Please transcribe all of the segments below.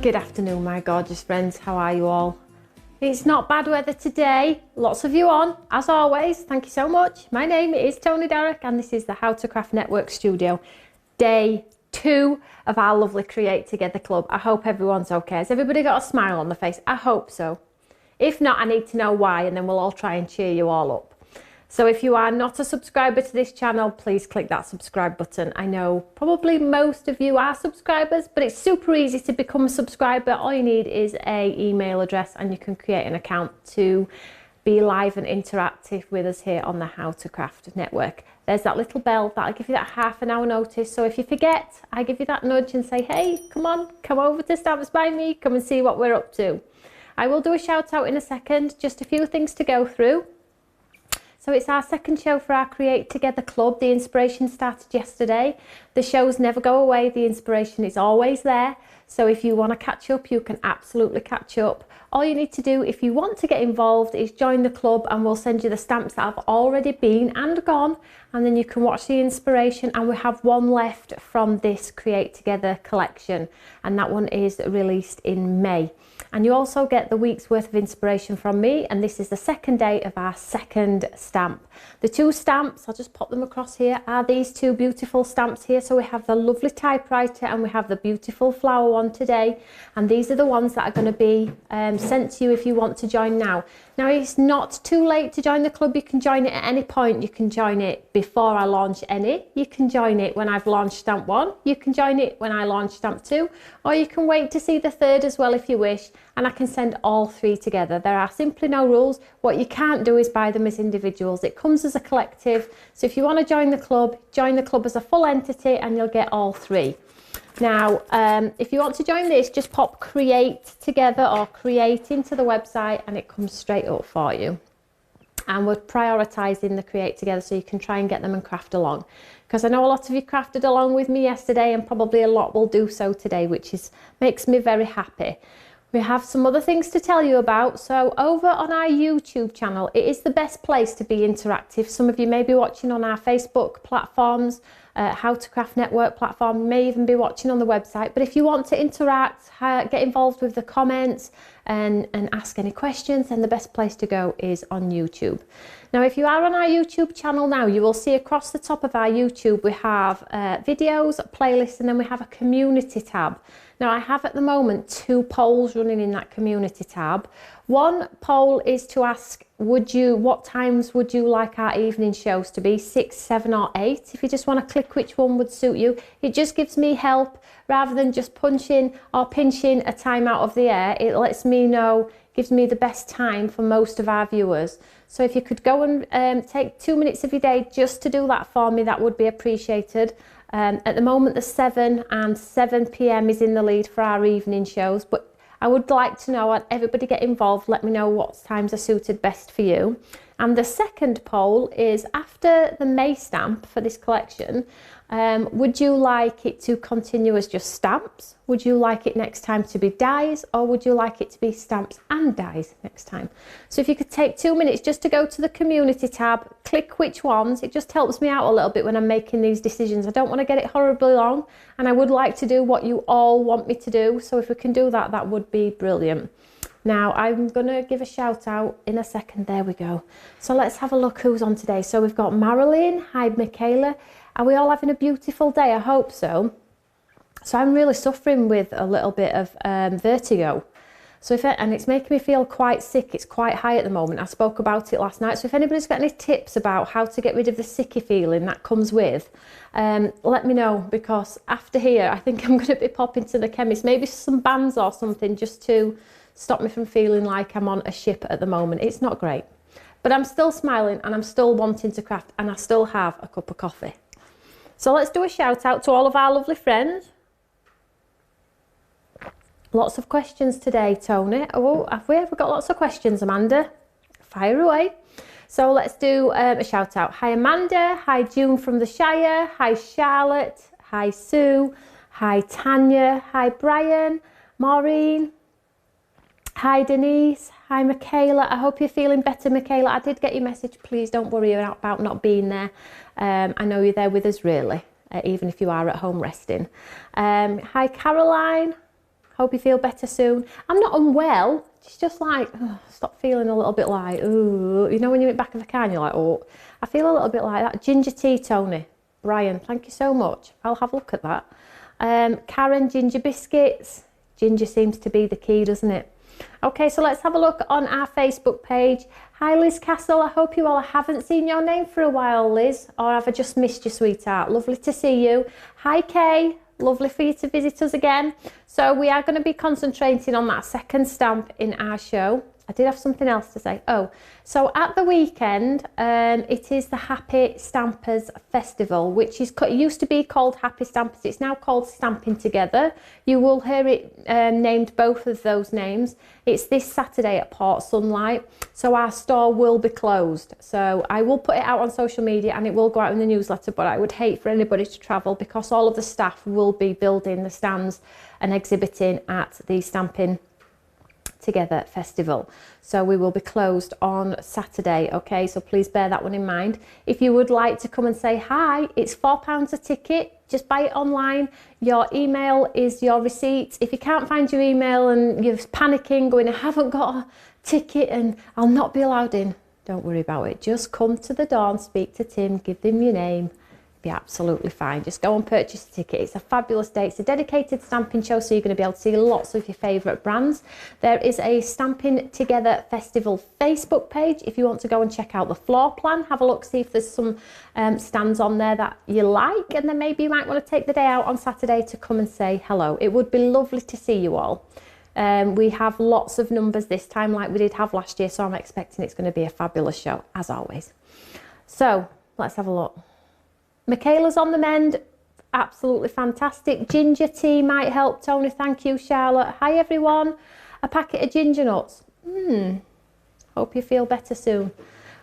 Good afternoon, my gorgeous friends. How are you all? It's not bad weather today. Lots of you on, as always. Thank you so much. My name is Tony Derrick and this is the How to Craft Network Studio. Day 2 of our lovely Create Together Club. I hope everyone's okay. Has everybody got a smile on their face? I hope so. If not, I need to know why and then we'll all try and cheer you all up. So if you are not a subscriber to this channel, please click that subscribe button. I know probably most of you are subscribers, but it's super easy to become a subscriber. All you need is an email address and you can create an account to be live and interactive with us here on the How to Craft Network. There's that little bell that'll give you that half an hour notice. So if you forget, I give you that nudge and say, hey, come on, come over to Stamps by Me, come and see what we're up to. I will do a shout out in a second, just a few things to go through. So it's our second show for our Create Together Club. The inspiration started yesterday. The shows never go away. The inspiration is always there. So if you want to catch up, you can absolutely catch up. All you need to do if you want to get involved is join the club and we'll send you the stamps that have already been and gone. And then you can watch the inspiration, and we have one left from this Create Together collection. And that one is released in May. And you also get the week's worth of inspiration from me, and this is the second day of our second stamp. The two stamps, I'll just pop them across here, are these two beautiful stamps here. So we have the lovely typewriter and we have the beautiful flower one today, and these are the ones that are going to be sent to you if you want to join now. Now it's not too late to join the club. You can join it at any point. You can join it before I launch any. You can join it when I've launched stamp 1. You can join it when I launch stamp 2, or you can wait to see the third as well if you wish, and I can send all 3 together. There are simply no rules. What you can't do is buy them as individuals. It comes as a collective. So if you want to join the club as a full entity and you'll get all 3. Now, if you want to join this, just pop Create Together or Create into the website and it comes straight up for you. And we're prioritising the Create Together so you can try and get them and craft along. Because I know a lot of you crafted along with me yesterday and probably a lot will do so today, which makes me very happy. We have some other things to tell you about. So over on our YouTube channel, it is the best place to be interactive. Some of you may be watching on our Facebook platforms, How to Craft Network platform, may even be watching on the website. But if you want to interact, get involved with the comments and ask any questions, then the best place to go is on YouTube. Now, if you are on our YouTube channel now, you will see across the top of our YouTube, we have videos, playlists, and then we have a community tab. Now, I have at the moment 2 polls running in that community tab. One poll is to ask, what times would you like our evening shows to be? 6, 7 or 8? If you just want to click which one would suit you. It just gives me help rather than just punching or pinching a time out of the air. It lets me know, gives me the best time for most of our viewers. So if you could go and take 2 minutes of your day just to do that for me, that would be appreciated. At the moment, the 7 and 7 p.m. is in the lead for our evening shows, but I would like to know, and everybody get involved, let me know what times are suited best for you. And the second poll is after the May stamp for this collection, would you like it to continue as just stamps? Would you like it next time to be dies, or would you like it to be stamps and dies next time? So if you could take 2 minutes just to go to the community tab, click which ones, it just helps me out a little bit when I'm making these decisions. I don't want to get it horribly long, and I would like to do what you all want me to do. So if we can do that, that would be brilliant. Now, I'm going to give a shout out in a second. There we go. So let's have a look who's on today. So we've got Marilyn. Hi, Michaela. Are we all having a beautiful day? I hope so. So I'm really suffering with a little bit of vertigo. So and it's making me feel quite sick. It's quite high at the moment. I spoke about it last night. So if anybody's got any tips about how to get rid of the sicky feeling that comes with, let me know, because after here, I think I'm going to be popping to the chemist, maybe some bands or something just to stop me from feeling like I'm on a ship at the moment. It's not great, but I'm still smiling and I'm still wanting to craft, and I still have a cup of coffee. So let's do a shout out to all of our lovely friends. Lots of questions today, Tony. Oh, have we ever got lots of questions, Amanda? Fire away. So let's do a shout out. Hi, Amanda. Hi, June from the Shire. Hi, Charlotte. Hi, Sue. Hi, Tanya. Hi, Brian. Maureen. Hi, Denise. Hi, Michaela. I hope you're feeling better, Michaela. I did get your message. Please don't worry about not being there. I know you're there with us, really, even if you are at home resting. Hi, Caroline. Hope you feel better soon. I'm not unwell. It's just like, stop feeling a little bit like, ooh. You know when you're in the back of the car and you're like, oh. I feel a little bit like that. Ginger tea, Tony. Brian, thank you so much. I'll have a look at that. Karen, ginger biscuits. Ginger seems to be the key, doesn't it? Okay, so let's have a look on our Facebook page. Hi, Liz Castle. I hope you all. I haven't seen your name for a while, Liz. Or have I just missed you, sweetheart? Lovely to see you. Hi, Kay. Lovely for you to visit us again. So we are going to be concentrating on that second stamp in our show. I did have something else to say. Oh, so at the weekend, it is the Happy Stampers Festival, which is it used to be called Happy Stampers. It's now called Stamping Together. You will hear it named both of those names. It's this Saturday at Port Sunlight. So our store will be closed. So I will put it out on social media and it will go out in the newsletter, but I would hate for anybody to travel because all of the staff will be building the stands and exhibiting at the Stamping Together Festival. So we will be closed on Saturday. Okay, so please bear that one in mind. If you would like to come and say hi, it's £4 a ticket. Just buy it online. Your email is your receipt. If you can't find your email and you're panicking going, I haven't got a ticket and I'll not be allowed in, don't worry about it. Just come to the door and speak to Tim, give them your name. Be absolutely fine. Just go and purchase a ticket. It's a fabulous day. It's a dedicated stamping show, so you're going to be able to see lots of your favourite brands. There is a Stamping Together Festival Facebook page if you want to go and check out the floor plan. Have a look, see if there's some stands on there that you like, and then maybe you might want to take the day out on Saturday to come and say hello. It would be lovely to see you all. We have lots of numbers this time like we did have last year, so I'm expecting it's going to be a fabulous show as always. So let's have a look. Michaela's on the mend, absolutely fantastic. Ginger tea might help, Tony. Thank you, Charlotte. Hi everyone. A packet of ginger nuts. Hope you feel better soon.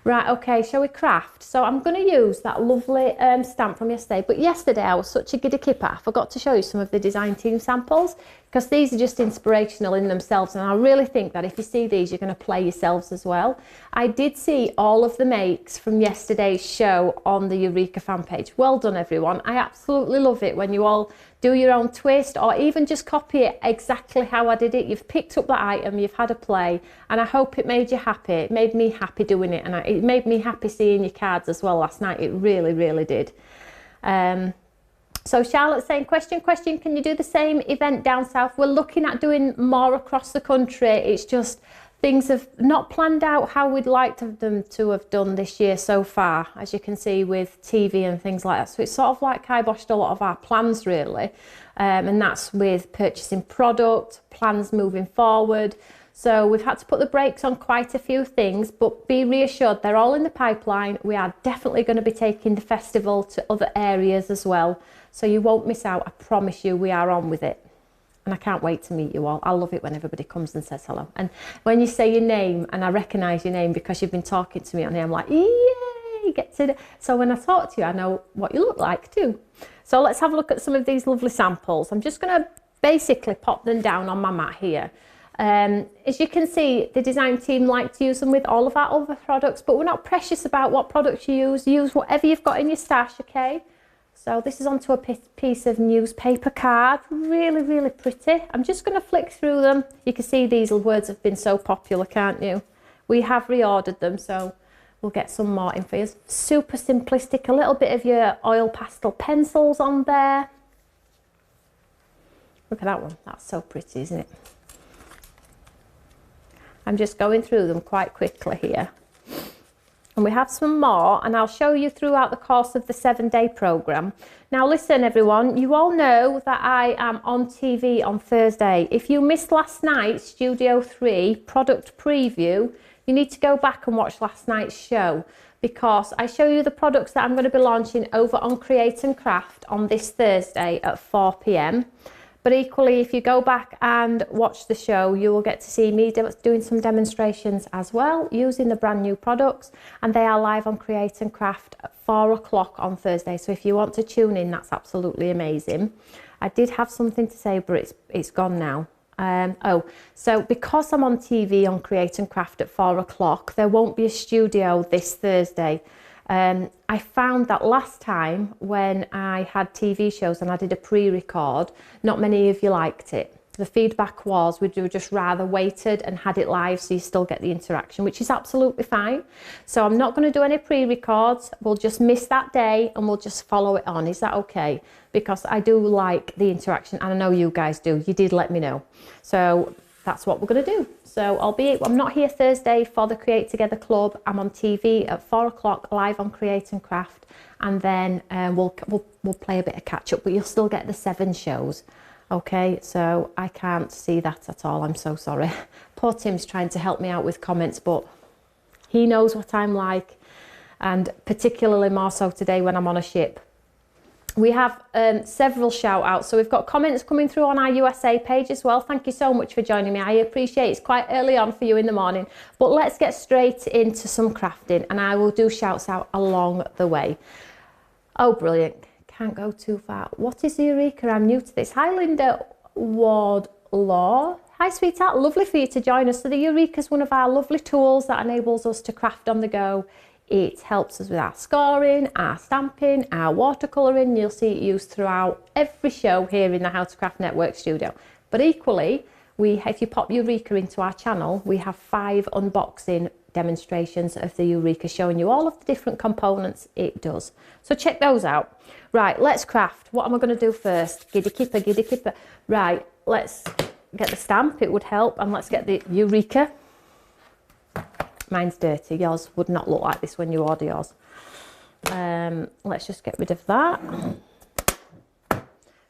Right, okay, shall we craft? So I'm going to use that lovely stamp from yesterday, but yesterday I was such a giddy kipper, I forgot to show you some of the design team samples, because these are just inspirational in themselves, and I really think that if you see these, you're going to play yourselves as well. I did see all of the makes from yesterday's show on the Eureka fan page. Well done, everyone. I absolutely love it when you all do your own twist or even just copy it exactly how I did it. You've picked up that item, you've had a play, and I hope it made you happy. It made me happy doing it, and it made me happy seeing your cards as well last night. It really, really did. So Charlotte's saying, question, can you do the same event down south? We're looking at doing more across the country. It's just things have not planned out how we'd like them to have done this year so far, as you can see with TV and things like that. So it's sort of like kiboshed a lot of our plans really, and that's with purchasing product, plans moving forward. So we've had to put the brakes on quite a few things, but be reassured they're all in the pipeline. We are definitely going to be taking the festival to other areas as well. So you won't miss out, I promise you, we are on with it. And I can't wait to meet you all. I love it when everybody comes and says hello. And when you say your name and I recognise your name because you've been talking to me on here, I'm like, yay, get to it. So when I talk to you, I know what you look like too. So let's have a look at some of these lovely samples. I'm just going to basically pop them down on my mat here. As you can see, the design team like to use them with all of our other products, but we're not precious about what products you use. Use whatever you've got in your stash, okay? So this is onto a piece of newspaper card, really, really pretty. I'm just going to flick through them. You can see these words have been so popular, can't you? We have reordered them, so we'll get some more in for you. Super simplistic, a little bit of your oil pastel pencils on there. Look at that one, that's so pretty, isn't it? I'm just going through them quite quickly here. And we have some more, and I'll show you throughout the course of the 7-day programme. Now listen everyone, you all know that I am on TV on Thursday. If you missed last night's Studio 3 product preview, you need to go back and watch last night's show, because I show you the products that I'm going to be launching over on Create and Craft on this Thursday at 4 p.m. But equally, if you go back and watch the show, you will get to see me doing some demonstrations as well, using the brand new products, and they are live on Create and Craft at 4 o'clock on Thursday. So if you want to tune in, that's absolutely amazing. I did have something to say, but it's gone now. So because I'm on TV on Create and Craft at 4 o'clock, there won't be a studio this Thursday. I found that last time when I had TV shows and I did a pre-record, not many of you liked it. the feedback was we'd just rather waited and had it live so you still get the interaction, which is absolutely fine. So I'm not going to do any pre-records. We'll just miss that day and we'll just follow it on. Is that okay? Because I do like the interaction, and I know you guys do. You did let me know. So that's what we're going to do. So albeit I'm not here Thursday for the Create Together Club, I'm on TV at 4 o'clock live on Create and Craft, and then we'll play a bit of catch up, but you'll still get the 7 shows. Okay, so I can't see that at all. I'm so sorry. Poor Tim's trying to help me out with comments, but he knows what I'm like, and particularly more so today when I'm on a ship. We have several shout outs. So we've got comments coming through on our USA page as well. Thank you so much for joining me. I appreciate it's quite early on for you in the morning, but let's get straight into some crafting, and I will do shouts out along the way. Oh, brilliant. Can't go too far. What is the Eureka? I'm new to this. Hi, Linda Wardlaw. Hi, sweetheart. Lovely for you to join us. So the Eureka is one of our lovely tools that enables us to craft on the go. It helps us with our scoring, our stamping, our watercolouring. You'll see it used throughout every show here in the How to Craft Network studio. But equally, if you pop Eureka into our channel, we have 5 unboxing demonstrations of the Eureka showing you all of the different components it does. So check those out. Right, let's craft. What am I going to do first? Giddy kipper, giddy kipper. Right, let's get the stamp. It would help. And let's get the Eureka. Mine's dirty. Yours would not look like this when you order yours. Let's just get rid of that.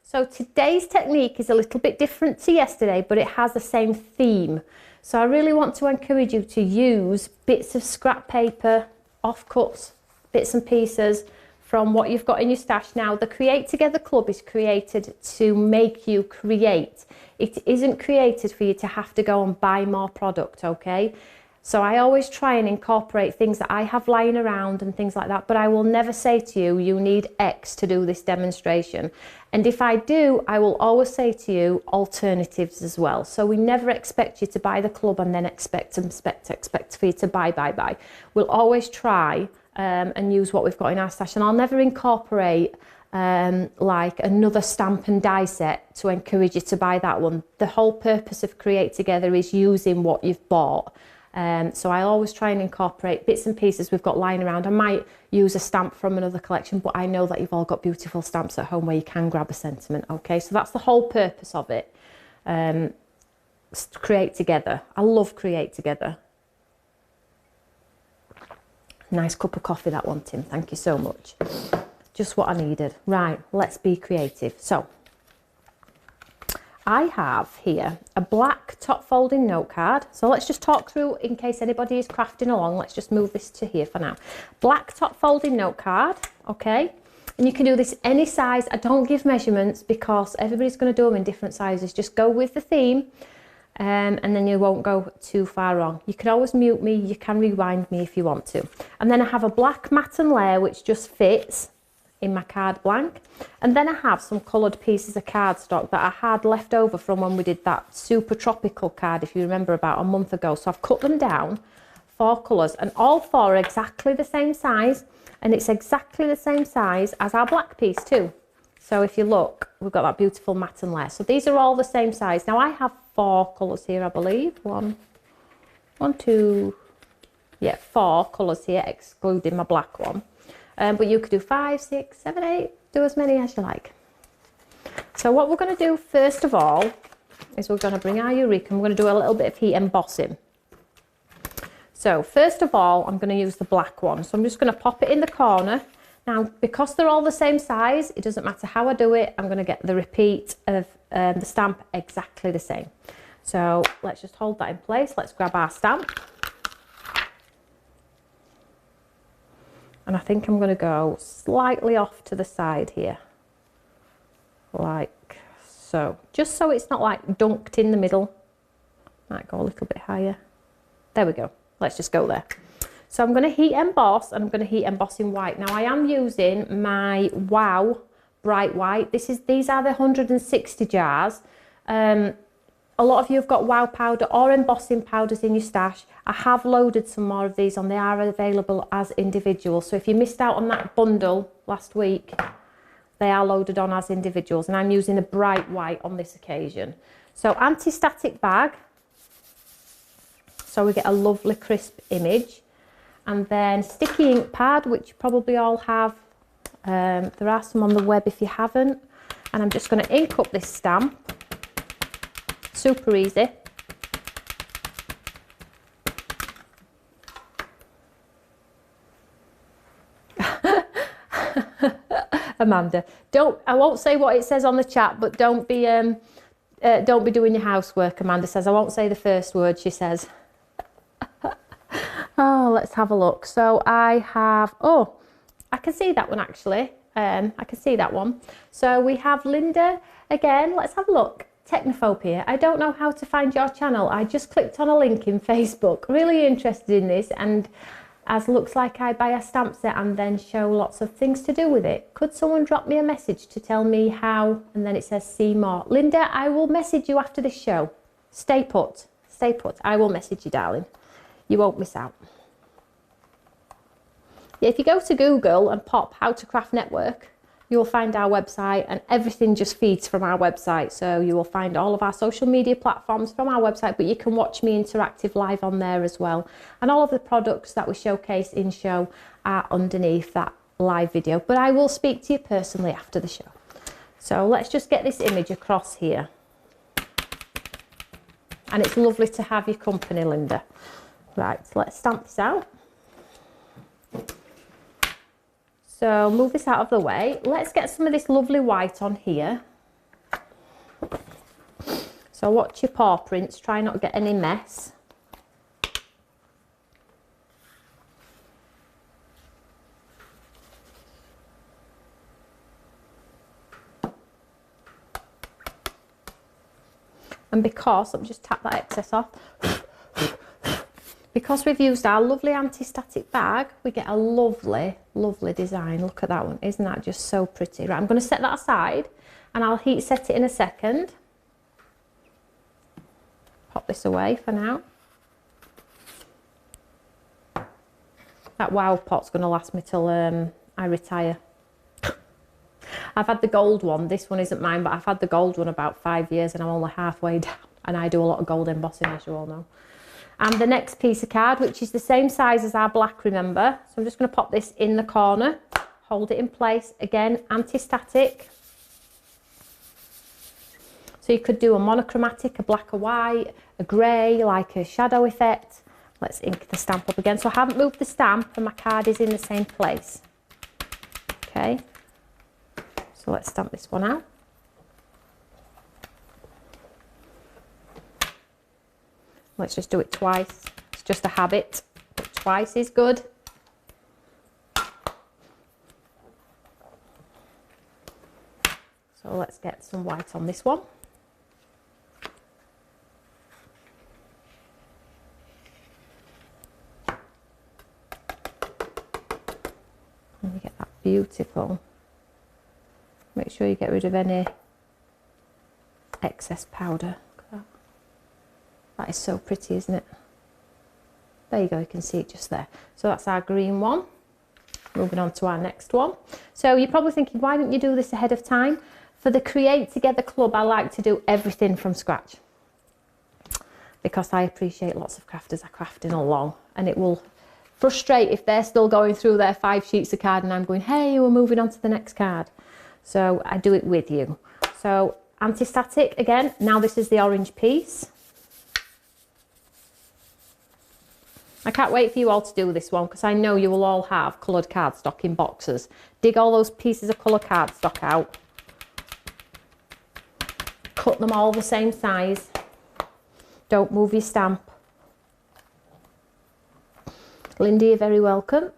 So today's technique is a little bit different to yesterday, but it has the same theme. So I really want to encourage you to use bits of scrap paper, offcuts, bits and pieces from what you've got in your stash. Now, the Create Together Club is created to make you create. It isn't created for you to have to go and buy more product, okay? So I always try and incorporate things that I have lying around and things like that, but I will never say to you, you need X to do this demonstration. And if I do, I will always say to you alternatives as well. So we never expect you to buy the club and then expect for you to buy. We'll always try and use what we've got in our stash, and I'll never incorporate like another stamp and die set to encourage you to buy that one. The whole purpose of Create Together is using what you've bought. So I always try and incorporate bits and pieces we've got lying around. I might use a stamp from another collection, but I know that you've all got beautiful stamps at home where you can grab a sentiment. Okay, so that's the whole purpose of it. Create Together. I love Create Together. Nice cup of coffee, that one, Tim. Thank you so much. Just what I needed. Right, let's be creative. So I have here a black top folding note card. So let's just talk through in case anybody is crafting along. Let's just move this to here for now. Black top folding note card, okay? And you can do this any size. I don't give measurements because everybody's going to do them in different sizes. Just go with the theme and then you won't go too far wrong. You can always mute me. You can rewind me if you want to. And then I have a black matte and layer which just fits in my card blank, and then I have some coloured pieces of cardstock that I had left over from when we did that super tropical card, if you remember, about a month ago. So I've cut them down 4 colours, and all 4 are exactly the same size, and it's exactly the same size as our black piece too. So if you look, we've got that beautiful matte and layer. So these are all the same size. Now I have 4 colours here, I believe. 4 colours here, excluding my black one. But you could do 5, 6, 7, 8, do as many as you like. So what we're going to do first of all is we're going to bring our Eureka and we're going to do a little bit of heat embossing. So first of all, I'm going to use the black one. So I'm just going to pop it in the corner. Now, because they're all the same size, it doesn't matter how I do it, I'm going to get the repeat of the stamp exactly the same. So let's just hold that in place. Let's grab our stamp. And I think I'm going to go slightly off to the side here, like so, just so it's not like dunked in the middle. Might go a little bit higher. There we go. Let's just go there. So I'm going to heat emboss, and I'm going to heat emboss in white. Now I am using my Wow Bright White. These are the 160 jars. A lot of you have got Wow powder or embossing powders in your stash. I have loaded some more of these on. They are available as individuals. So if you missed out on that bundle last week, they are loaded on as individuals. And I'm using a bright white on this occasion. So anti-static bag, so we get a lovely crisp image. And then sticky ink pad, which you probably all have. There are some on the web if you haven't. And I'm just going to ink up this stamp. Super easy. Amanda, I won't say what it says on the chat, but don't be doing your housework. Amanda says, I won't say the first word, she says. Oh, let's have a look. So I have, oh, I can see that one actually. I can see that one. So we have Linda again. Let's have a look. Technophobia. I don't know how to find your channel. I just clicked on a link in Facebook. Really interested in this, and as looks like I buy a stamp set and then show lots of things to do with it. Could someone drop me a message to tell me how? And then it says see more. Linda, I will message you after this show. Stay put. Stay put. I will message you, darling. You won't miss out. Yeah, if you go to Google and pop How to Craft Network, you will find our website, and everything just feeds from our website. So you will find all of our social media platforms from our website, but you can watch me interactive live on there as well. And all of the products that we showcase in show are underneath that live video. But I will speak to you personally after the show. So let's just get this image across here. And it's lovely to have your company, Linda. Right, so let's stamp this out. So move this out of the way. Let's get some of this lovely white on here. So watch your paw prints, try not to get any mess. And because, let me just tap that excess off. Because we've used our lovely anti-static bag, we get a lovely, lovely design. Look at that one. Isn't that just so pretty? Right, I'm going to set that aside and I'll heat set it in a second. Pop this away for now. That wow pot's going to last me till I retire. I've had the gold one. This one isn't mine, but I've had the gold one about 5 years and I'm only halfway down. And I do a lot of gold embossing, as you all know. And the next piece of card, which is the same size as our black, remember. So I'm just going to pop this in the corner, hold it in place. Again, anti-static. So you could do a monochromatic, a black or white, a grey, like a shadow effect. Let's ink the stamp up again. So I haven't moved the stamp and my card is in the same place. Okay. So let's stamp this one out. Let's just do it twice. It's just a habit, but twice is good. So let's get some white on this one. And you get that beautiful. Make sure you get rid of any excess powder. That is so pretty, isn't it? There you go, you can see it just there. So that's our green one. Moving on to our next one. So you're probably thinking, why didn't you do this ahead of time? For the Create Together Club, I like to do everything from scratch. Because I appreciate lots of crafters are crafting along. And it will frustrate if they're still going through their 5 sheets of card and I'm going, hey, we're moving on to the next card. So I do it with you. So anti-static again. Now this is the orange piece. I can't wait for you all to do this one because I know you will all have coloured cardstock in boxes. Dig all those pieces of colour cardstock out. Cut them all the same size. Don't move your stamp. Linda, you're very welcome.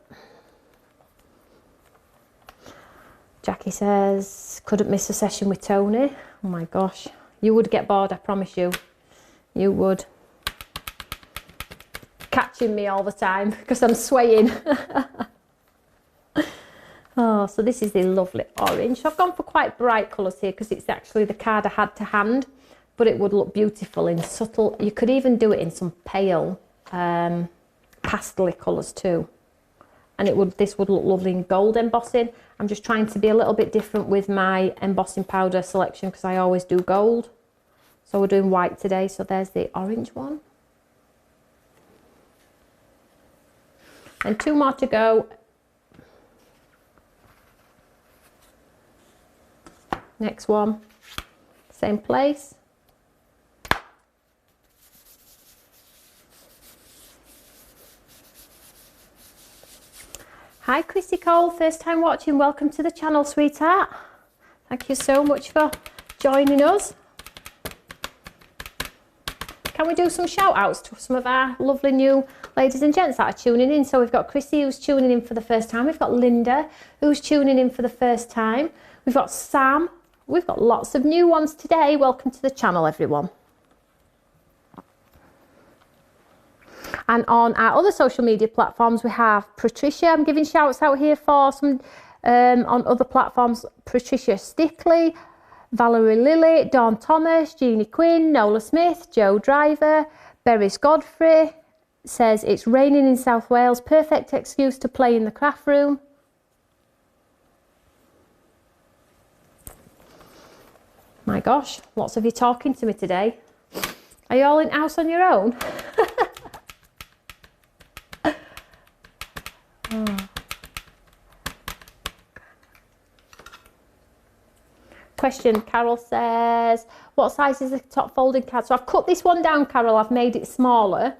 Jackie says, couldn't miss a session with Tony. Oh my gosh. You would get bored, I promise you. You would. Catching me all the time because I'm swaying. Oh, so this is the lovely orange. So I've gone for quite bright colours here because it's actually the card I had to hand, but it would look beautiful in subtle. You could even do it in some pale pastel colours too. And this would look lovely in gold embossing. I'm just trying to be a little bit different with my embossing powder selection because I always do gold. So we're doing white today. So there's the orange one. And 2 more to go. Next one, same place. Hi Chrissy Cole, first time watching, welcome to the channel, sweetheart. Thank you so much for joining us. Can we do some shout outs to some of our lovely new ladies and gents that are tuning in? So we've got Chrissy who's tuning in for the first time. We've got Linda who's tuning in for the first time. We've got Sam. We've got lots of new ones today. Welcome to the channel, everyone. And on our other social media platforms, we have Patricia. I'm giving shouts out here for some on other platforms. Patricia Stickley, Valerie Lilly, Dawn Thomas, Jeannie Quinn, Nola Smith, Joe Driver, Beris Godfrey says it's raining in South Wales. Perfect excuse to play in the craft room. My gosh, lots of you talking to me today. Are you all in house on your own? Oh. Question, Carol says, what size is the top folding card? So I've cut this one down, Carol, I've made it smaller.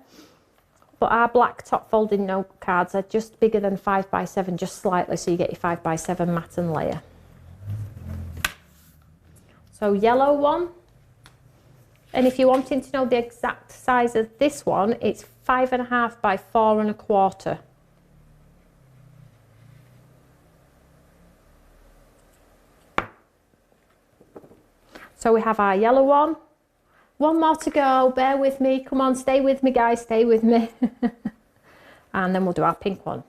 But our black top folding note cards are just bigger than 5x7, just slightly, so you get your 5x7 mat and layer. So yellow one, and if you're wanting to know the exact size of this one, it's 5.5 by 4.25. So we have our yellow one. One more to go, bear with me, come on, stay with me guys, stay with me. And then we'll do our pink one.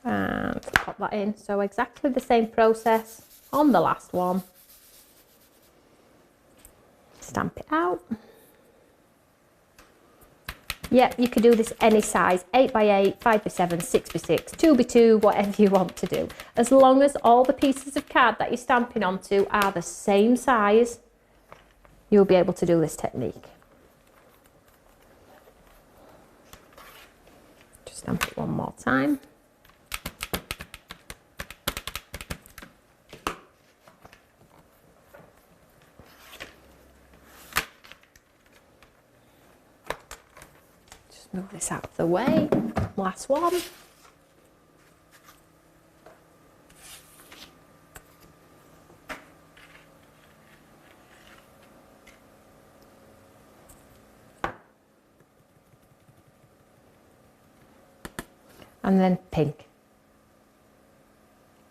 And pop that in. So exactly the same process on the last one. Stamp it out. Yep, you can do this any size, 8x8, 5x7, 6x6, 2x2, whatever you want to do. As long as all the pieces of card that you're stamping onto are the same size, you'll be able to do this technique. Just stamp it one more time. Move this out of the way. Last one. And then pink.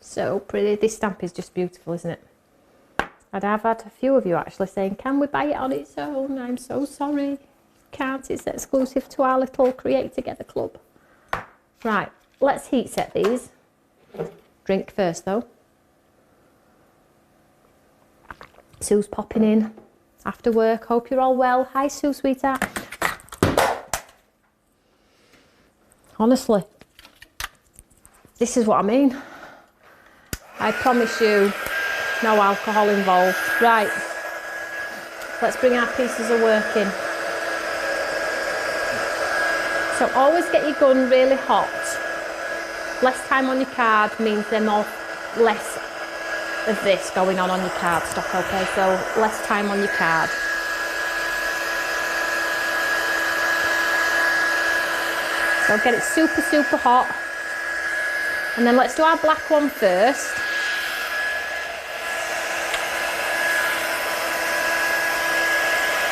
So pretty. This stamp is just beautiful, isn't it? And I've had a few of you actually saying, can we buy it on its own? I'm so sorry. Can't, it's exclusive to our little Create Together club. Right, let's heat set these. Drink first though. Sue's popping in after work. Hope you're all well. Hi Sue, sweetheart. Honestly, this is what I mean. I promise you, no alcohol involved. Right, let's bring our pieces of work in. So always get your gun really hot. Less time on your card means there's less of this going on your cardstock, okay? So less time on your card. So get it super, super hot. And then let's do our black one first.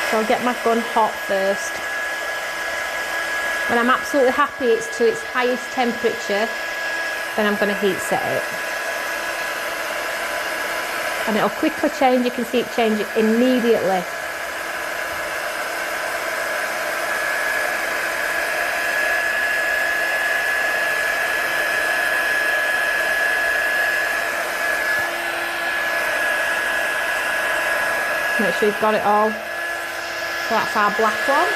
So I'll get my gun hot first. When I'm absolutely happy it's to its highest temperature, then I'm going to heat set it. And it'll quickly change, you can see it change immediately. Make sure you've got it all. So that's our black one.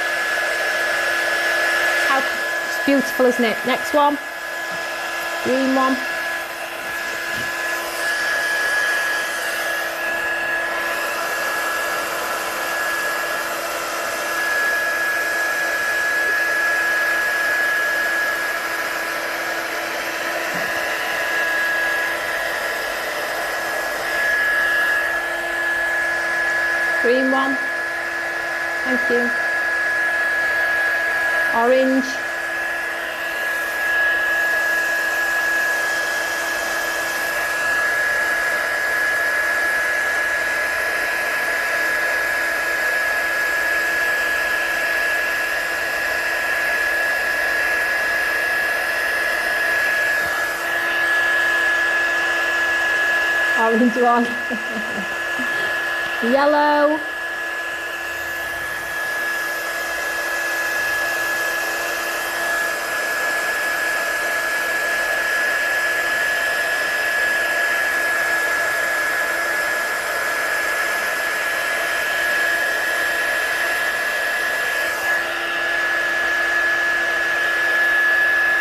It's beautiful, isn't it? Next one. Green one. Thank you. Orange. Orange one. Yellow.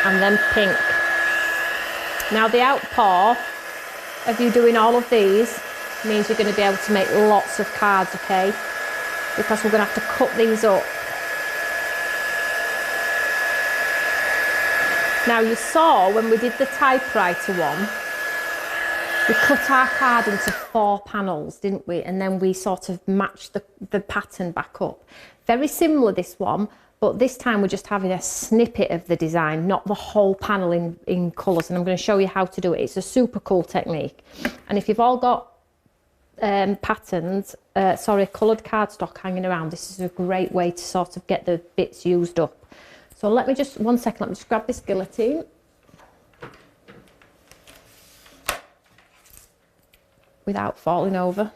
And then pink. Now the outpour of you doing all of these means you're going to be able to make lots of cards, okay? Because we're going to have to cut these up. Now you saw when we did the typewriter one, we cut our card into 4 panels, didn't we? And then we sort of matched the pattern back up. Very similar this one, but this time we're just having a snippet of the design, not the whole panel in colours. And I'm going to show you how to do it. It's a super cool technique. And if you've all got coloured cardstock hanging around, this is a great way to sort of get the bits used up. So let me just, one second, let me just grab this guillotine. Without falling over.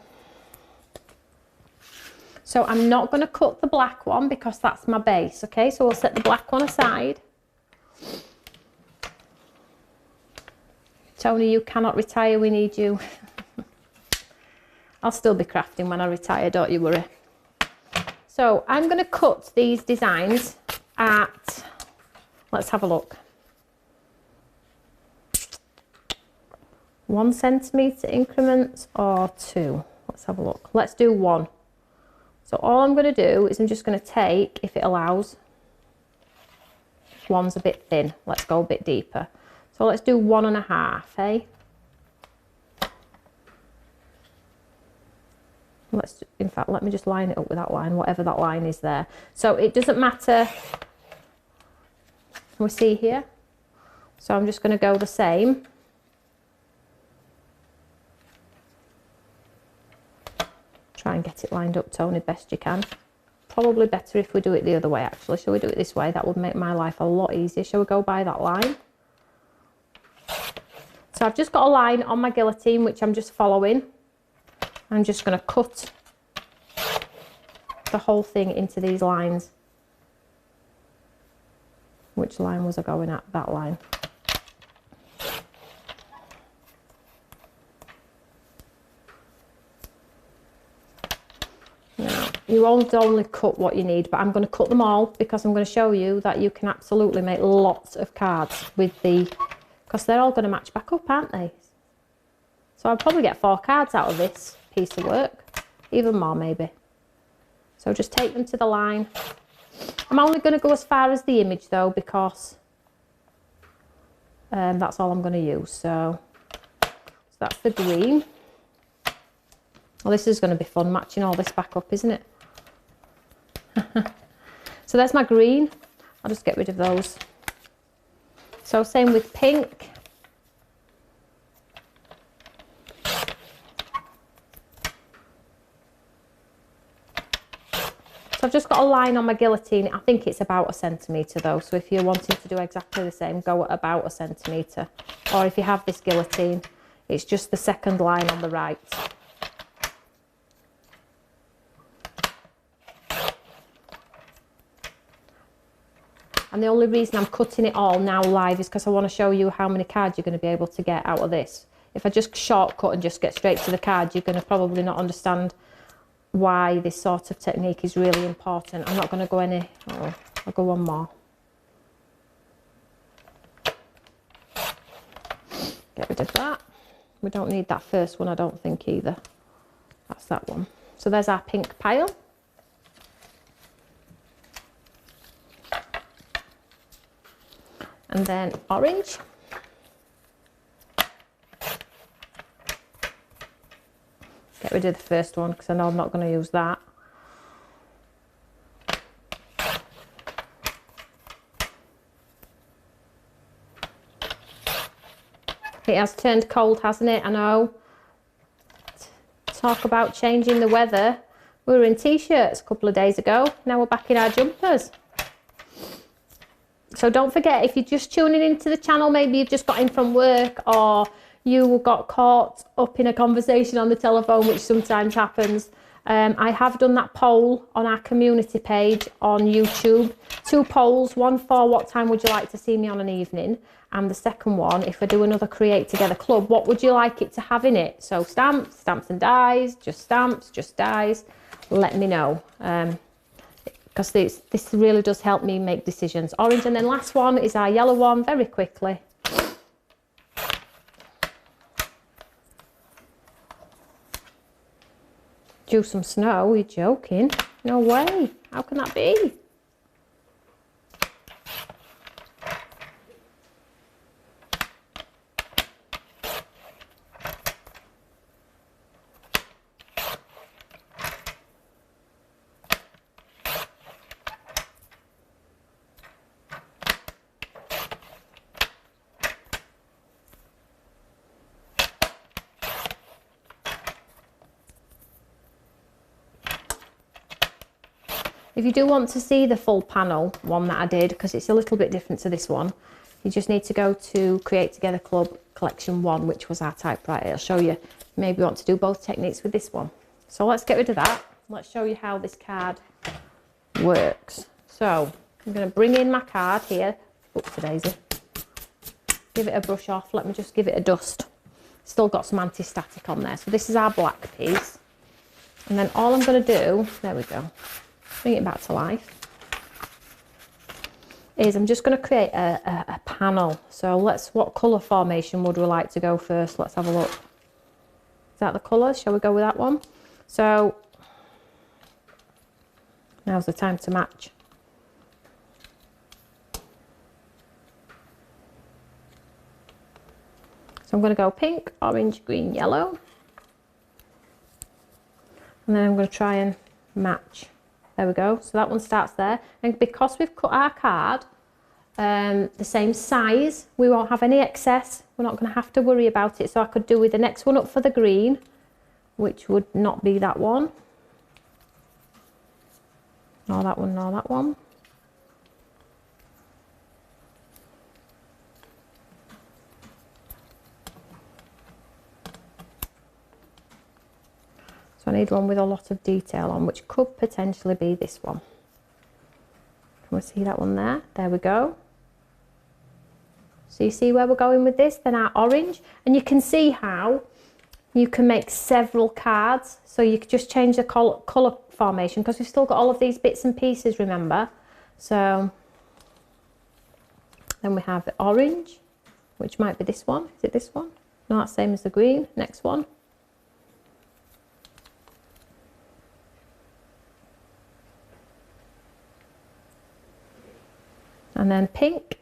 So I'm not going to cut the black one because that's my base, okay? So we'll set the black one aside. Tony, you cannot retire, we need you. I'll still be crafting when I retire, don't you worry. So I'm going to cut these designs at, let's have a look. 1 centimetre increments or 2? Let's have a look. Let's do 1. So all I'm going to do is I'm just going to take, if it allows, 1's a bit thin. Let's go a bit deeper. So let's do 1.5, eh? In fact, let me just line it up with that line, whatever that line is there. So it doesn't matter. Can we see here? So I'm just going to go the same. Try and get it lined up, Tony, best you can. Probably better if we do it the other way, actually. Shall we do it this way? That would make my life a lot easier. Shall we go by that line? So I've just got a line on my guillotine, which I'm just following. I'm just going to cut the whole thing into these lines. Which line was I going at? That line. You won't only cut what you need, but I'm going to cut them all because I'm going to show you that you can absolutely make lots of cards with because they're all going to match back up, aren't they? So I'll probably get 4 cards out of this piece of work, even more maybe. So just take them to the line. I'm only going to go as far as the image though, because that's all I'm going to use. So that's the green. Well, this is going to be fun, matching all this back up, isn't it? So there's my green. I'll just get rid of those. So same with pink. So I've just got a line on my guillotine. I think it's about 1 centimetre though. So if you're wanting to do exactly the same, go at about 1 centimetre. Or if you have this guillotine, it's just the second line on the right. And the only reason I'm cutting it all now live is because I want to show you how many cards you're going to be able to get out of this. If I just shortcut and just get straight to the cards, you're going to probably not understand why this sort of technique is really important. I'm not going to go any... Oh, I'll go one more. Get rid of that. We don't need that first one, I don't think, either. That's that one. So there's our pink pile. And then orange. Get rid of the first one because I know I'm not going to use that. It has turned cold, hasn't it? I know. Talk about changing the weather. We were in t-shirts a couple of days ago. Now we're back in our jumpers. So don't forget, if you're just tuning into the channel, maybe you've just got in from work or you got caught up in a conversation on the telephone, which sometimes happens. I have done that poll on our community page on YouTube. 2 polls, one for what time would you like to see me on an evening, and the second one, if I do another Create Together club, what would you like it to have in it? So stamps and dies, just stamps, just dies. Let me know, because this really does help me make decisions. Orange, and then last one is our yellow one, very quickly. Do some snow, you're joking? No way, how can that be? If you do want to see the full panel one that I did, because it's a little bit different to this one, you just need to go to Create Together Club Collection 1, which was our typewriter. It'll show you maybe you want to do both techniques with this one. So let's get rid of that. Let's show you how this card works. So I'm going to bring in my card here. Oops, Daisy. Give it a brush off. Let me just give it a dust. Still got some anti-static on there. So this is our black piece. And then all I'm going to do, there we go. Bring it back to life, is I'm just going to create a panel. So what colour formation would we like to go first? Let's have a look. Is that the colours? Shall we go with that one? So now's the time to match. So I'm going to go pink, orange, green, yellow. And then I'm going to try and match. There we go, so that one starts there. And because we've cut our card the same size, we won't have any excess. We're not going to have to worry about it. So I could do with the next one up for the green, which would not be that one. Nor that one, nor that one. So I need one with a lot of detail on, which could potentially be this one. Can we see that one there? There we go. So you see where we're going with this? Then our orange. And you can see how you can make several cards. So you could just change the colour formation, because we've still got all of these bits and pieces, remember? So then we have the orange, which might be this one. Is it this one? No, that's same as the green. Next one. And then pink.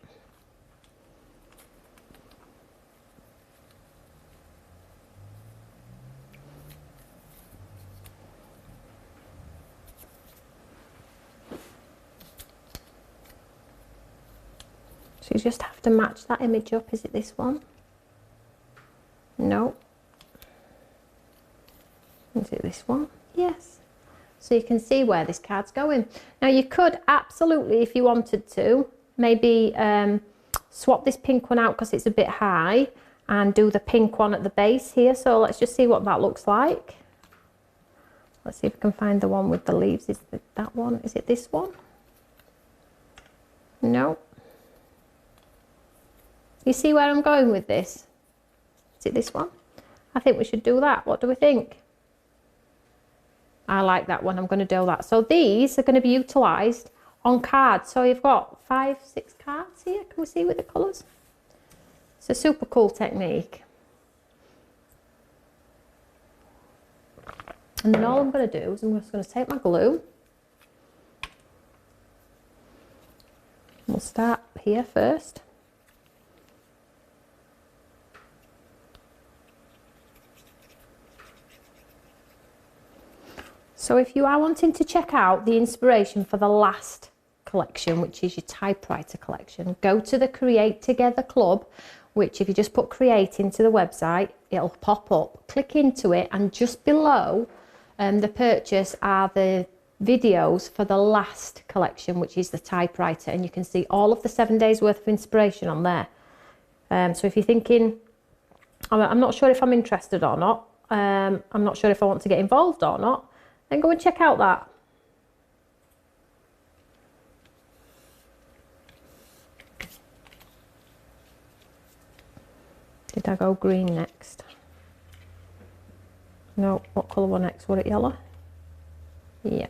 So you just have to match that image up. Is it this one? No. Is it this one? Yes. So you can see where this card's going. Now you could absolutely, if you wanted to, maybe swap this pink one out because it's a bit high and do the pink one at the base here. So let's just see what that looks like. Let's see if we can find the one with the leaves. Is it that one? Is it this one? No. You see where I'm going with this? Is it this one? I think we should do that. What do we think? I like that one. I'm going to do that. So these are going to be utilised on cards. So you've got 5, 6 cards here. Can we see with the colours? It's a super cool technique. And then all I'm going to do is I'm just going to take my glue. We'll start here first. So if you are wanting to check out the inspiration for the last collection, which is your typewriter collection, go to the Create Together Club, which if you just put create into the website, it'll pop up. Click into it, and just below the purchase are the videos for the last collection, which is the typewriter, and you can see all of the 7 days worth of inspiration on there. So if you're thinking, I'm not sure if I'm interested or not, I'm not sure if I want to get involved or not, then go and check out that. Did I go green next? No, what colour was next? Was it yellow? Yeah.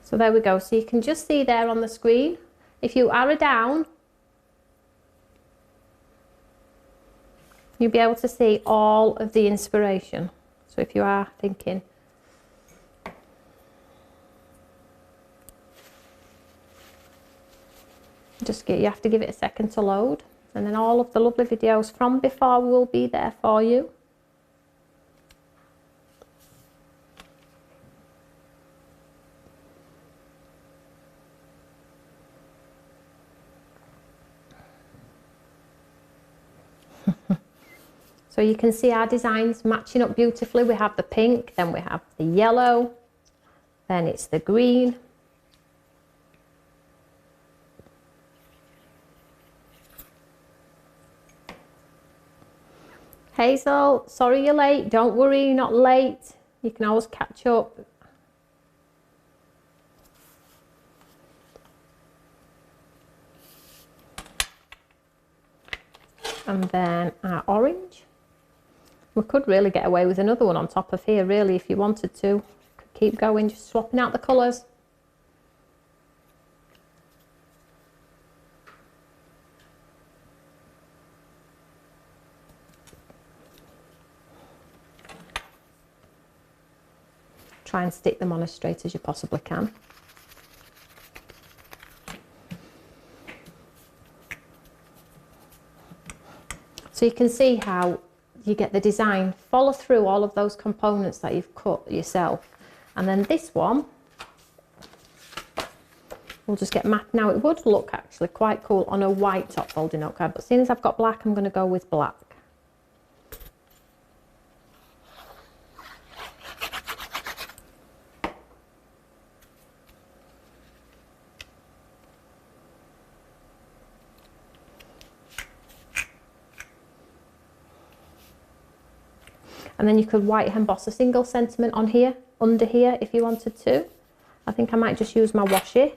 So there we go. So you can just see there on the screen. If you arrow down, you'll be able to see all of the inspiration. So if you are thinking, you have to give it a second to load, and then all of the lovely videos from before will be there for you. So you can see our designs matching up beautifully. We have the pink, then we have the yellow, then it's the green. Hazel, sorry you're late. Don't worry, you're not late. You can always catch up. And then our orange. We could really get away with another one on top of here, really, if you wanted to. Could keep going, just swapping out the colours. Try and stick them on as straight as you possibly can. So you can see how you get the design, follow through all of those components that you've cut yourself. And then this one, we'll just get matte. Now it would look actually quite cool on a white top folding note card, but seeing as I've got black, I'm going to go with black. And then you could white emboss a single sentiment on here, under here, if you wanted to. I think I might just use my washi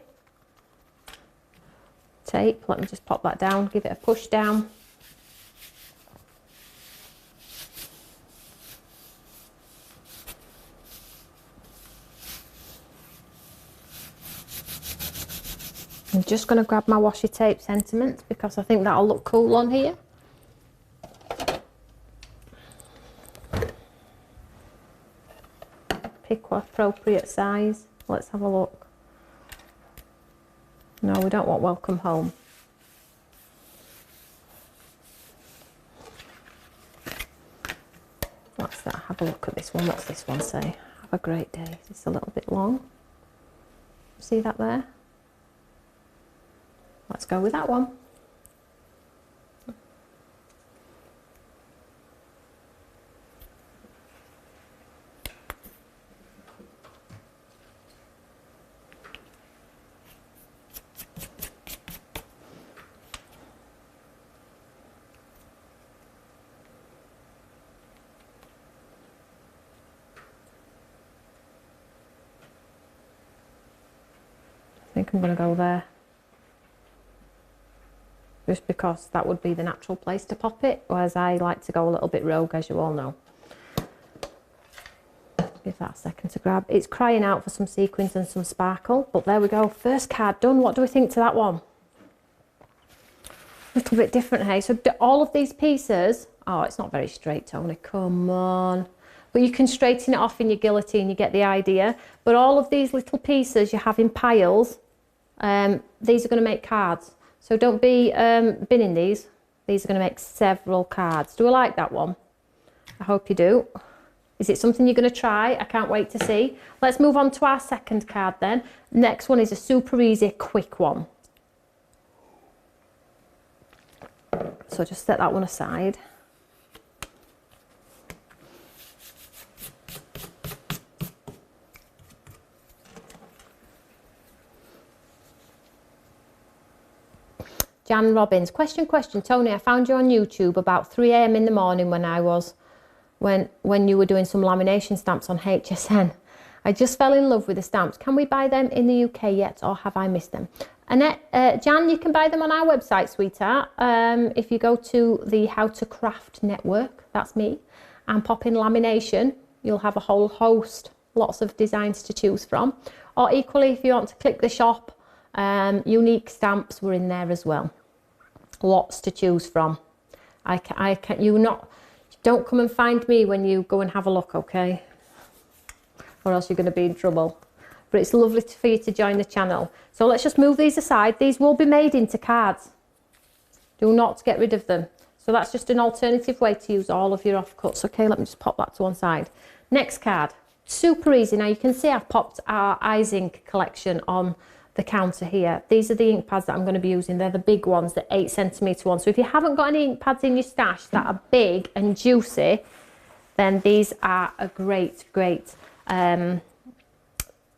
tape. Let me just pop that down, give it a push down. I'm just going to grab my washi tape sentiment because I think that'll look cool on here. Pick what appropriate size. Let's have a look. No, we don't want welcome home. What's that? Have a look at this one. What's this one say? Have a great day. It's a little bit long. See that there? Let's go with that one. I think I'm going to go there, just because that would be the natural place to pop it, whereas I like to go a little bit rogue, as you all know. Give that a second to grab. It's crying out for some sequins and some sparkle, but there we go. First card done. What do we think to that one? A little bit different, hey? So all of these pieces, oh, it's not very straight, Tony, come on. But you can straighten it off in your guillotine, you get the idea. But all of these little pieces you have in piles, these are going to make cards. So don't be binning these. These are going to make several cards. Do I like that one? I hope you do. Is it something you're going to try? I can't wait to see. Let's move on to our second card then. Next one is a super easy, quick one. So just set that one aside. Jan Robbins, question, Tony, I found you on YouTube about 3 a.m. in the morning when you were doing some lamination stamps on HSN. I just fell in love with the stamps. Can we buy them in the UK yet, or have I missed them? Annette, Jan, you can buy them on our website, sweetheart. If you go to the How to Craft Network, that's me, and pop in lamination, you'll have a whole host, lots of designs to choose from. Or equally, if you want to click the shop, unique stamps were in there as well. Lots to choose from. Don't come and find me when you go and have a look, okay? Or else you're going to be in trouble. But it's lovely for you to join the channel. So let's just move these aside. These will be made into cards. Do not get rid of them. So that's just an alternative way to use all of your offcuts. Okay, let me just pop that to one side. Next card. Super easy. Now you can see I've popped our Eyes Ink collection on the counter here. These are the ink pads that I'm going to be using. They're the big ones, the 8cm ones. So if you haven't got any ink pads in your stash that are big and juicy, then these are a great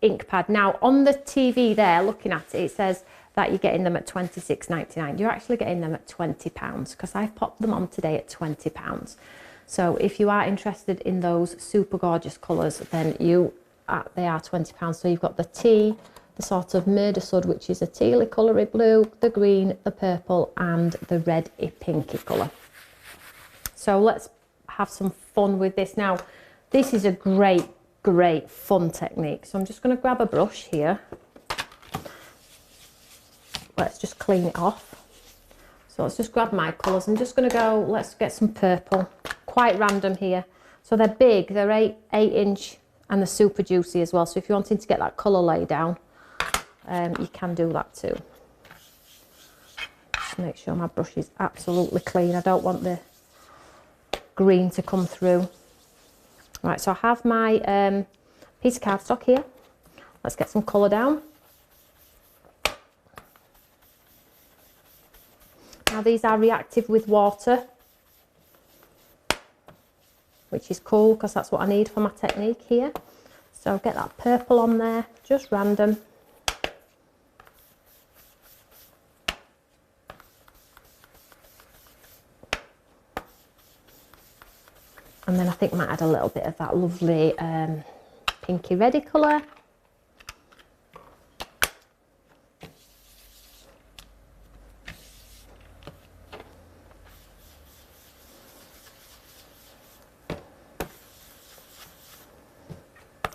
ink pad. Now on the TV there, looking at it, it says that you're getting them at £26.99. You're actually getting them at £20 because I've popped them on today at £20. So if you are interested in those super gorgeous colours, then they are £20. So you've got the tea, the sort of murder sud, which is a tealy coloury blue, the green, the purple, and the red pinky colour. So let's have some fun with this. Now, this is a great fun technique. So I'm just going to grab a brush here. Let's just clean it off. So let's just grab my colours. I'm just going to go, let's get some purple. Quite random here. So they're big, they're 8-inch, and they're super juicy as well. So if you're wanting to get that colour lay down, you can do that too. Just make sure my brush is absolutely clean. I don't want the green to come through. Right, so I have my piece of cardstock here. Let's get some colour down. Now these are reactive with water, which is cool because that's what I need for my technique here. So get that purple on there, just random. And then I think I might add a little bit of that lovely pinky reddy colour.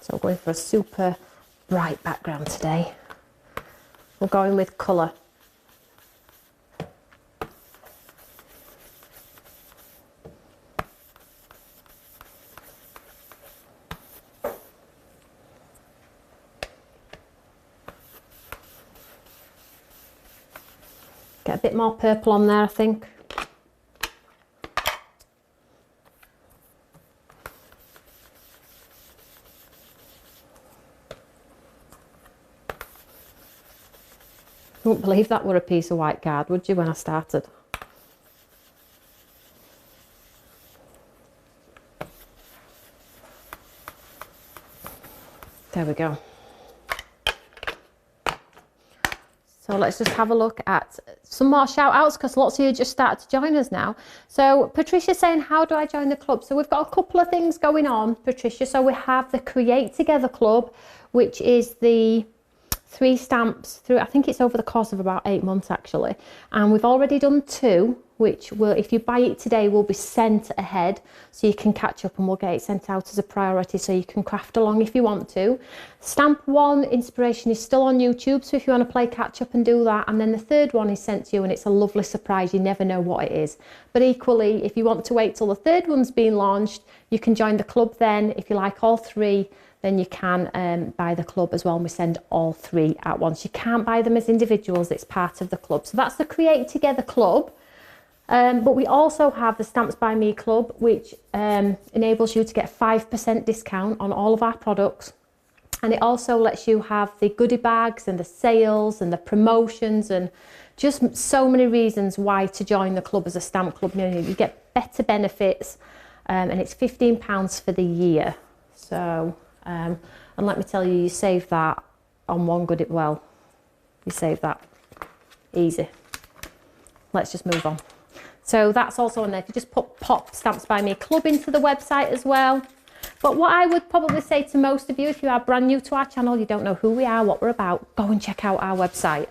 So going for a super bright background today. We're going with colour. Get a bit more purple on there, I think. You wouldn't believe that were a piece of white card, would you, when I started? There we go. So let's just have a look at some more shout outs because lots of you just started to join us now. So Patricia's saying, how do I join the club? So we've got a couple of things going on, Patricia. So we have the Create Together Club, which is the 3 stamps through, I think it's over the course of about 8 months actually. And we've already done 2, which will, if you buy it today, will be sent ahead. So you can catch up and we'll get it sent out as a priority so you can craft along if you want to. Stamp 1 inspiration is still on YouTube. So if you want to play catch up and do that. And then the 3rd one is sent to you and it's a lovely surprise. You never know what it is. But equally, if you want to wait till the 3rd one's been launched, you can join the club then. If you like all 3, then you can buy the club as well, and we send all 3 at once. You can't buy them as individuals, it's part of the club. So that's the Create Together Club. But we also have the Stamps by Me Club, which enables you to get 5% discount on all of our products. And it also lets you have the goodie bags and the sales and the promotions and just so many reasons why to join the club as a stamp club member. You get better benefits, and it's £15 for the year. So, and let me tell you, you save that on one goodie, well, you save that easy. Let's just move on. So that's also on there. If you just pop Stamps by Me Club into the website as well. But what I would probably say to most of you, if you are brand new to our channel, you don't know who we are, what we're about, go and check out our website.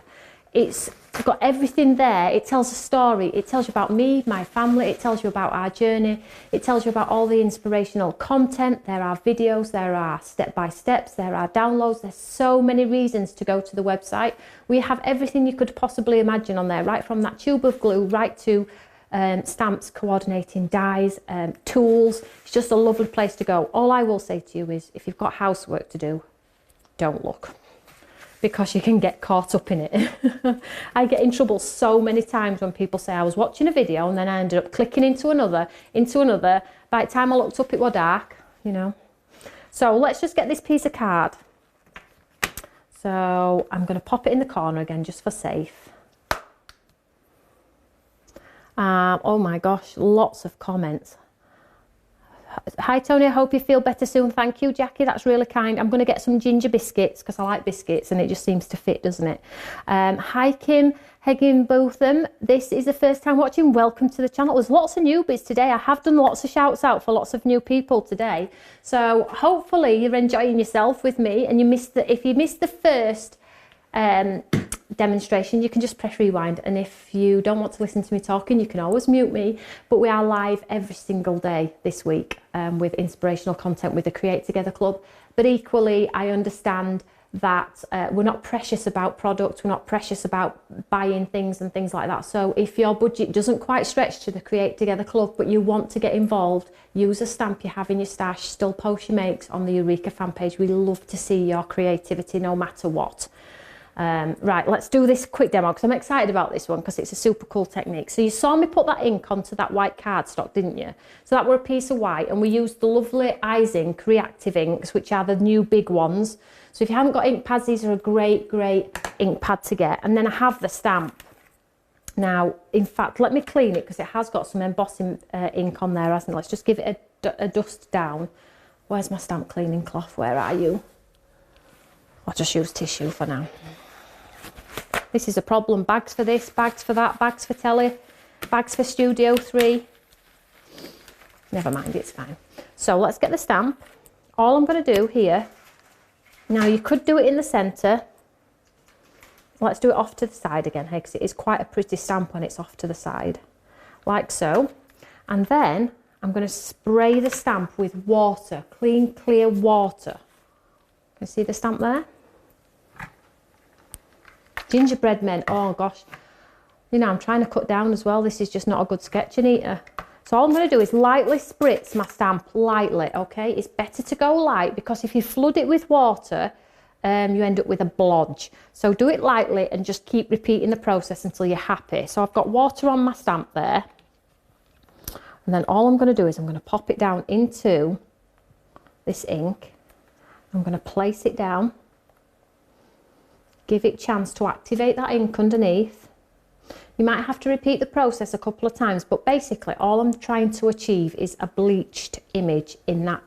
It's got everything there. It tells a story. It tells you about me, my family. It tells you about our journey. It tells you about all the inspirational content. There are videos, there are step-by-steps, there are downloads. There's so many reasons to go to the website. We have everything you could possibly imagine on there, right from that tube of glue right to stamps, coordinating dies, tools. It's just a lovely place to go. All I will say to you is, if you've got housework to do, don't look, because you can get caught up in it. I get in trouble so many times when people say I was watching a video and then I ended up clicking into another. By the time I looked up, it was dark, you know. So let's just get this piece of card. So I'm going to pop it in the corner again, just for safe. Oh my gosh, lots of comments. Hi Tony, I hope you feel better soon. Thank you, Jackie, that's really kind. I'm going to get some ginger biscuits because I like biscuits and it just seems to fit, doesn't it? Hi Kim Higginbotham, this is the first time watching. Welcome to the channel. There's lots of newbies today. I have done lots of shouts out for lots of new people today. So hopefully you're enjoying yourself with me, and if you missed the first demonstration, you can just press rewind, and if you don't want to listen to me talking, you can always mute me. But we are live every single day this week with inspirational content with the Create Together Club. But equally, I understand that we're not precious about products, we're not precious about buying things and things like that. So if your budget doesn't quite stretch to the Create Together Club, but you want to get involved, use a stamp you have in your stash, still post your makes on the Eureka fan page. We love to see your creativity no matter what. Right, let's do this quick demo because I'm excited about this one because it's a super cool technique. So you saw me put that ink onto that white cardstock, didn't you? So that were a piece of white, and we used the lovely Ink reactive inks, which are the new big ones. So if you haven't got ink pads, these are a great ink pad to get. And then I have the stamp. Now, in fact, let me clean it because it has got some embossing ink on there, hasn't it? Let's just give it a dust down. Where's my stamp cleaning cloth? Where are you? I'll just use tissue for now. This is a problem. Bags for this, bags for that, bags for telly, bags for Studio 3. Never mind, it's fine. So let's get the stamp. All I'm going to do here, now you could do it in the centre. Let's do it off to the side again here, because it is quite a pretty stamp when it's off to the side. Like so. And then I'm going to spray the stamp with water, clean, clear water. Can you see the stamp there? Gingerbread men, oh gosh, you know, I'm trying to cut down as well. This is just not a good sketch, Anita. So all I'm going to do is lightly spritz my stamp, lightly, okay? It's better to go light, because if you flood it with water, you end up with a blodge. So do it lightly and just keep repeating the process until you're happy. So I've got water on my stamp there. And then all I'm going to do is I'm going to pop it down into this ink. I'm going to place it down. Give it a chance to activate that ink underneath. You might have to repeat the process a couple of times, but basically all I'm trying to achieve is a bleached image in that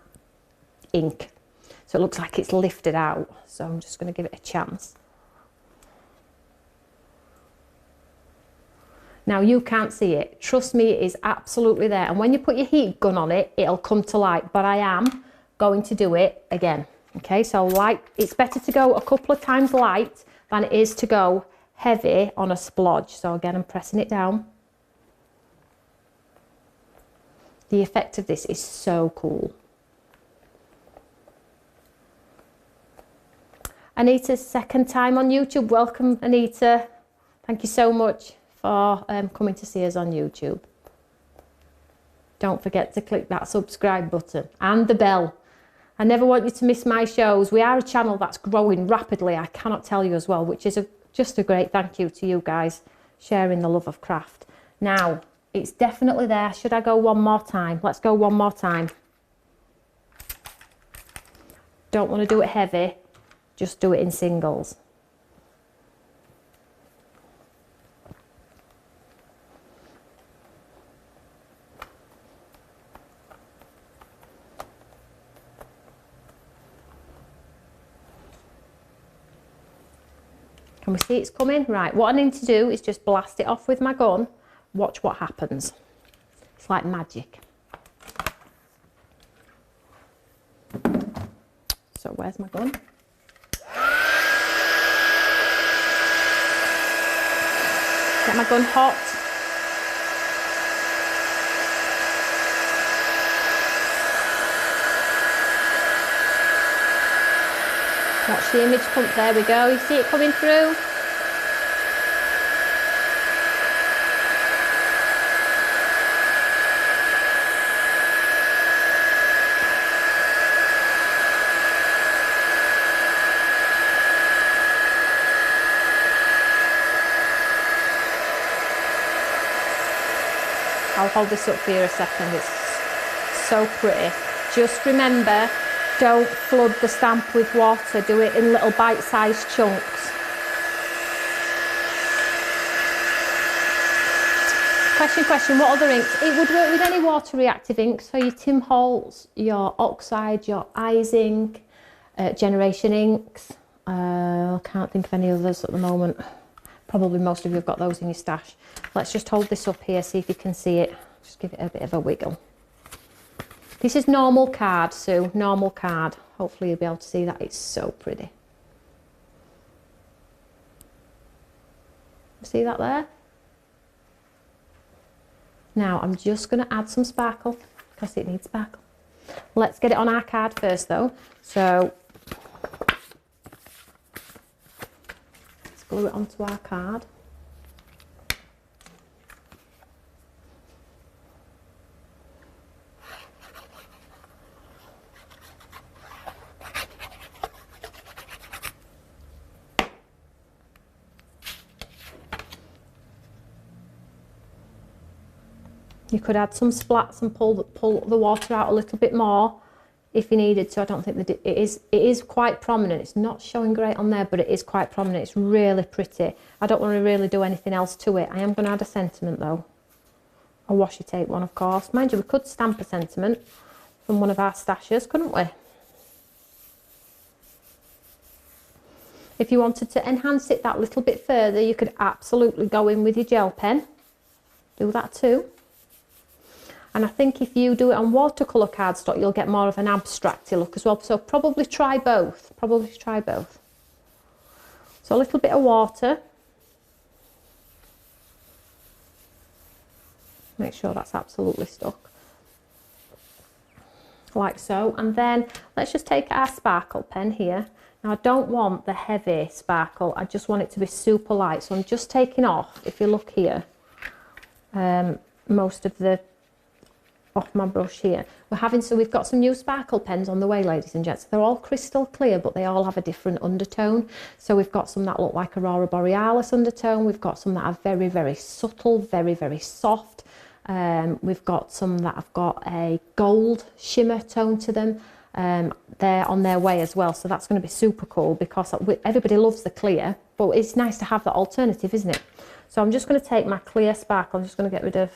ink. So it looks like it's lifted out. So I'm just going to give it a chance. Now you can't see it. Trust me, it is absolutely there. And when you put your heat gun on it, it'll come to light. But I am going to do it again. Okay, so light, it's better to go a couple of times light than it is to go heavy on a splodge. So again, I'm pressing it down. The effect of this is so cool. Anita's second time on YouTube. Welcome, Anita. Thank you so much for coming to see us on YouTube. Don't forget to click that subscribe button and the bell. I never want you to miss my shows. We are a channel that's growing rapidly, I cannot tell you as well, which is just a great thank you to you guys sharing the love of craft. Now, it's definitely there. Should I go one more time? Let's go one more time. Don't want to do it heavy. just do it in singles. Can we see it's coming? Right, what I need to do is just blast it off with my gun. Watch what happens. It's like magic. So where's my gun? Get my gun hot. Watch the image come, there we go, you see it coming through? I'll hold this up for you a second, it's so pretty. Just remember, don't flood the stamp with water, do it in little bite-sized chunks. Question, what other inks? It would work with any water reactive inks, so your Tim Holtz, your Oxide, your Eyes ink, Generation inks. I can't think of any others at the moment. Probably most of you have got those in your stash. Let's just hold this up here, see if you can see it. Just give it a bit of a wiggle. This is normal card, Sue, normal card. Hopefully you'll be able to see that. It's so pretty. See that there? Now I'm just going to add some sparkle because it needs sparkle. Let's get it on our card first though. So let's glue it onto our card. You could add some splats and pull the water out a little bit more if you needed to. I don't think that it is quite prominent. It's not showing great on there, but it is quite prominent. It's really pretty. I don't want to really do anything else to it. I am going to add a sentiment though. A washi tape one, of course. Mind you, we could stamp a sentiment from one of our stashes, couldn't we? If you wanted to enhance it that little bit further, you could absolutely go in with your gel pen. Do that too. And I think if you do it on watercolour cardstock, you'll get more of an abstracty look as well. So probably try both. Probably try both. So a little bit of water. Make sure that's absolutely stuck. Like so. And then let's just take our sparkle pen here. Now I don't want the heavy sparkle. I just want it to be super light. So I'm just taking off, if you look here, most of the off my brush here. So we've got some new sparkle pens on the way, ladies and gents. They're all crystal clear, but they all have a different undertone. So we've got some that look like Aurora Borealis undertone. We've got some that are very, very subtle, very, very soft. We've got some that have got a gold shimmer tone to them. They're on their way as well. So that's going to be super cool because everybody loves the clear, but it's nice to have that alternative, isn't it? So I'm just going to take my clear sparkle. I'm just going to get rid of,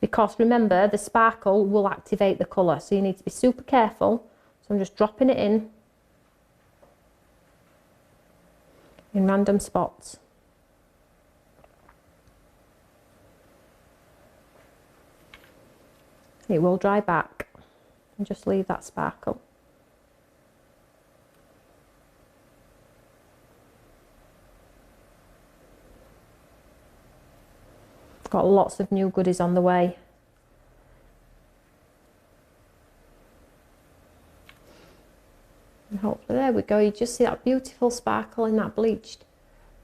because remember the sparkle will activate the colour, so you need to be super careful. So I'm just dropping it in random spots. It will dry back and just leave that sparkle. Got lots of new goodies on the way. And hopefully there we go. You just see that beautiful sparkle in that bleached.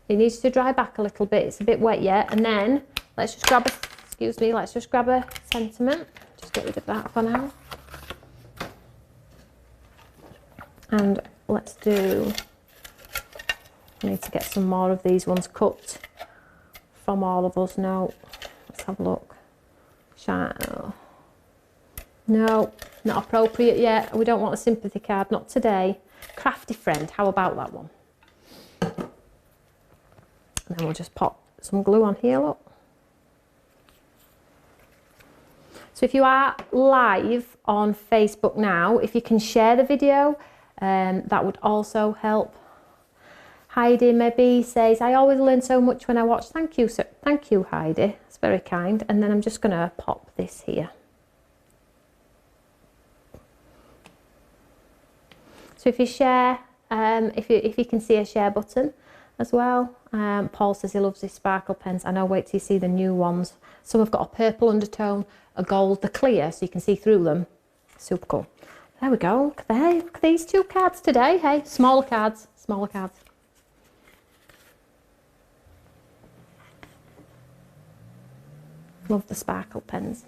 It needs to dry back a little bit. It's a bit wet yet. And then let's just grab let's just grab a sentiment. Just get rid of that for now. And let's do, I need to get some more of these ones cut from all of us. No. Let's have a look. No, Not appropriate yet. We don't want a sympathy card, not today. Crafty friend, how about that one? And then we'll just pop some glue on here, look. So if you are live on Facebook now, if you can share the video, that would also help. Heidi maybe says, I always learn so much when I watch. Thank you, sir. Thank you, Heidi. It's very kind. And then I'm just going to pop this here. So if you share, if you can see a share button as well. Paul says he loves his sparkle pens. I know, wait till you see the new ones. Some have got a purple undertone, a gold, the clear, so you can see through them. Super cool. There we go. Look there. Look at these 2 cards today. Hey, smaller cards, smaller cards. Love the sparkle pens.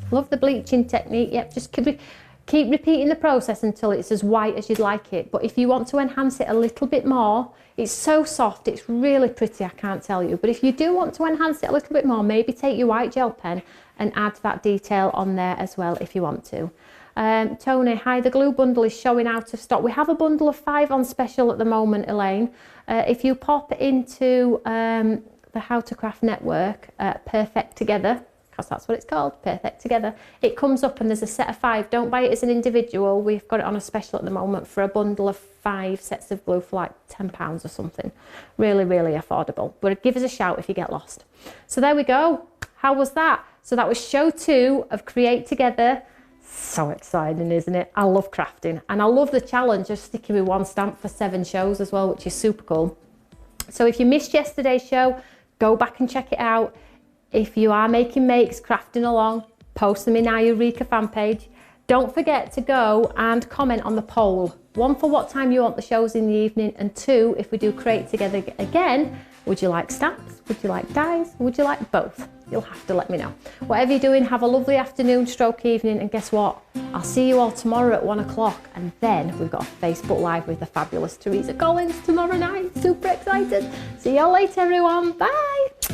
Love the bleaching technique. Yep, just keep repeating the process until it's as white as you'd like it. But if you want to enhance it a little bit more, it's so soft, it's really pretty, I can't tell you. But if you do want to enhance it a little bit more, maybe take your white gel pen and add that detail on there as well if you want to. Tony, hi, the glue bundle is showing out of stock. We have a bundle of 5 on special at the moment, Elaine. If you pop into the How to Craft Network, Perfect Together, because that's what it's called, Perfect Together, it comes up and there's a set of 5. Don't buy it as an individual. We've got it on a special at the moment for a bundle of 5 sets of glue for like £10 or something. Really, really affordable. But give us a shout if you get lost. So there we go. How was that? So that was show 2 of Create Together. So exciting, isn't it? I love crafting, and I love the challenge of sticking with 1 stamp for 7 shows as well, which is super cool. So if you missed yesterday's show, go back and check it out. If you are making makes, crafting along, post them in our Eureka fan page. Don't forget to go and comment on the poll. 1 for what time you want the shows in the evening, and 2, if we do Create Together again, would you like stamps? Would you like dies? Would you like both? You'll have to let me know. Whatever you're doing, have a lovely afternoon, stroke evening, and guess what? I'll see you all tomorrow at 1 o'clock, and then we've got a Facebook Live with the fabulous Teresa Collins tomorrow night. Super excited. See you all later, everyone. Bye.